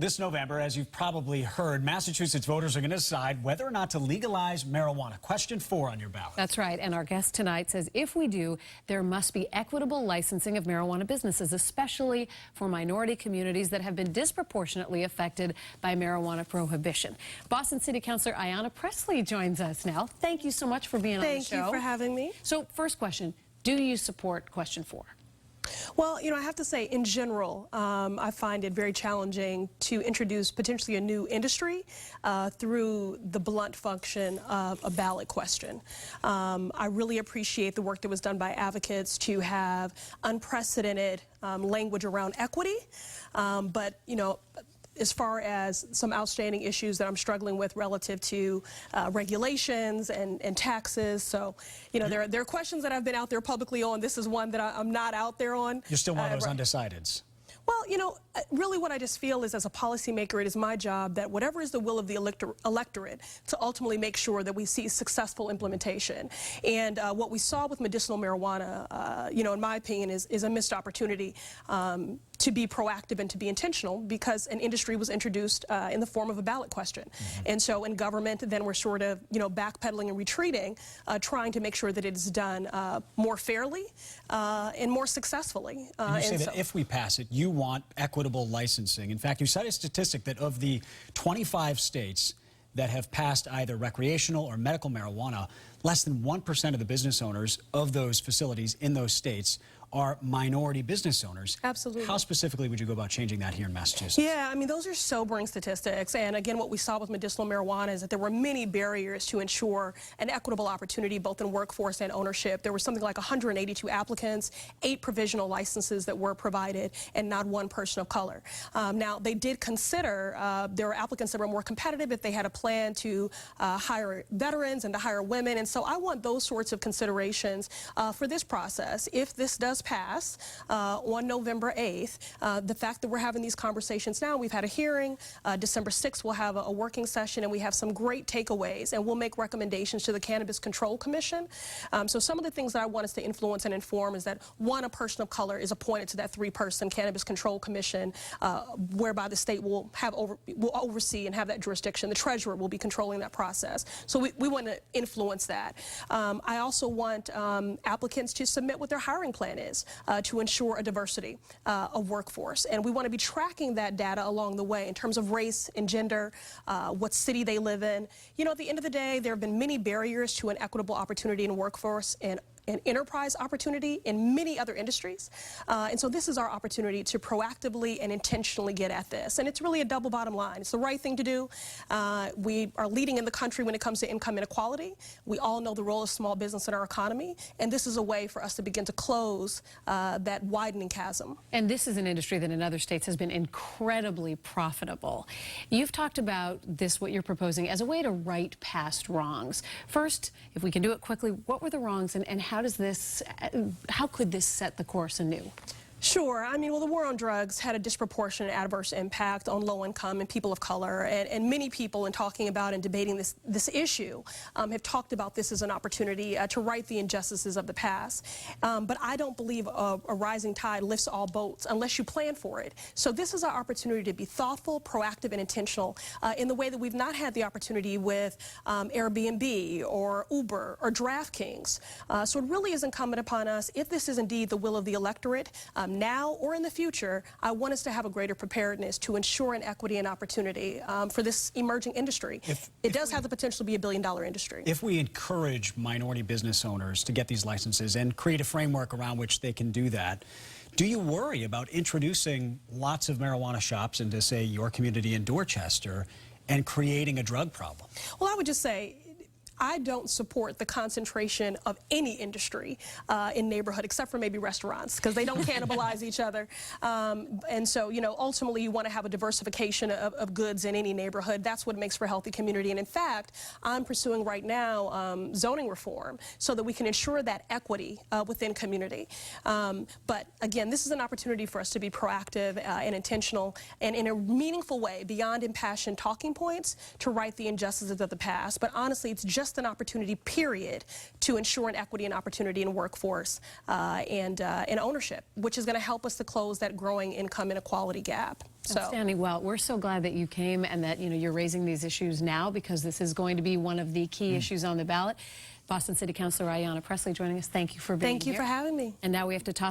This November, as you've probably heard, Massachusetts voters are going to decide whether or not to legalize marijuana. Question 4 on your ballot. That's right. And our guest tonight says if we do, there must be equitable licensing of marijuana businesses, especially for minority communities that have been disproportionately affected by marijuana prohibition. Boston City Councilor Ayanna Pressley joins us now. Thank you so much for being on the show. Thank you for having me. So first question, do you support question 4? Well, I have to say, in general, I find it very challenging to introduce potentially a new industry through the blunt function of a ballot question. I really appreciate the work that was done by advocates to have unprecedented language around equity, but, as far as some outstanding issues that I'm struggling with relative to regulations and taxes. So, there are questions that I've been out there publicly on. This is one that I'm not out there on. You're still one of those undecideds. Well, really what I just feel is as a policymaker, it is my job that whatever is the will of the electorate to ultimately make sure that we see successful implementation. And what we saw with medicinal marijuana, in my opinion, is a missed opportunity to be proactive and to be intentional because an industry was introduced in the form of a ballot question. And so in government, then we're sort of, backpedaling and retreating, trying to make sure that it is done more fairly and more successfully. And you say that if we pass it, you want equitable licensing. In fact, you cite a statistic that of the 25 states that have passed either recreational or medical marijuana, less than 1% of the business owners of those facilities in those states are minority business owners. Absolutely. How specifically would you go about changing that here in Massachusetts? Yeah, those are sobering statistics. And again, what we saw with medicinal marijuana is that there were many barriers to ensure an equitable opportunity both in workforce and ownership. There was something like 182 applicants, 8 provisional licenses that were provided, and not one person of color. Now, they did consider there were applicants that were more competitive if they had a plan to hire veterans and to hire women. And so I want those sorts of considerations for this process. If this does pass on November 8th, the fact that we're having these conversations now, we've had a hearing, December 6th we'll have a working session, and we have some great takeaways, and we'll make recommendations to the Cannabis Control Commission. So some of the things that I want us to influence and inform is that, one, a person of color is appointed to that 3-person Cannabis Control Commission, whereby the state will oversee and have that jurisdiction. The treasurer will be controlling that process. So we want to influence that. I also want applicants to submit what their hiring plan is to ensure a diversity of workforce. And we want to be tracking that data along the way in terms of race and gender, what city they live in. At the end of the day, there have been many barriers to an equitable opportunity in workforce and enterprise opportunity in many other industries. And so this is our opportunity to proactively and intentionally get at this. And it's really a double bottom line. It's the right thing to do. We are leading in the country when it comes to income inequality. We all know the role of small business in our economy. And this is a way for us to begin to close that widening chasm. And this is an industry that in other states has been incredibly profitable. You've talked about this, what you're proposing, as a way to right past wrongs. First, if we can do it quickly, what were the wrongs and how could this set the course anew? Sure. The war on drugs had a disproportionate adverse impact on low-income and people of color, and many people in talking about and debating this issue have talked about this as an opportunity to right the injustices of the past. But I don't believe a rising tide lifts all boats unless you plan for it. So this is our opportunity to be thoughtful, proactive, and intentional in the way that we've not had the opportunity with Airbnb or Uber or DraftKings. So it really is incumbent upon us, if this is indeed the will of the electorate, now or in the future, I want us to have a greater preparedness to ensure an equity and opportunity for this emerging industry. It does have the potential to be a billion-dollar industry. If we encourage minority business owners to get these licenses and create a framework around which they can do that, do you worry about introducing lots of marijuana shops into, say, your community in Dorchester and creating a drug problem? Well, I would just say, I don't support the concentration of any industry in neighborhood, except for maybe restaurants, because they don't cannibalize each other. And so, ultimately you want to have a diversification of goods in any neighborhood. That's what makes for a healthy community. And in fact, I'm pursuing right now zoning reform so that we can ensure that equity within community. But again, this is an opportunity for us to be proactive and intentional and in a meaningful way, beyond impassioned talking points, to right the injustices of the past. But honestly, it's just just an opportunity, period, to ensure an equity and opportunity in workforce and in ownership, which is going to help us to close that growing income inequality gap. Outstanding. Well, we're so glad that you came and that you're raising these issues now, because this is going to be one of the key issues on the ballot. Boston City Councilor Ayanna Pressley joining us. Thank you for being here. Thank you for having me. And now we have to toss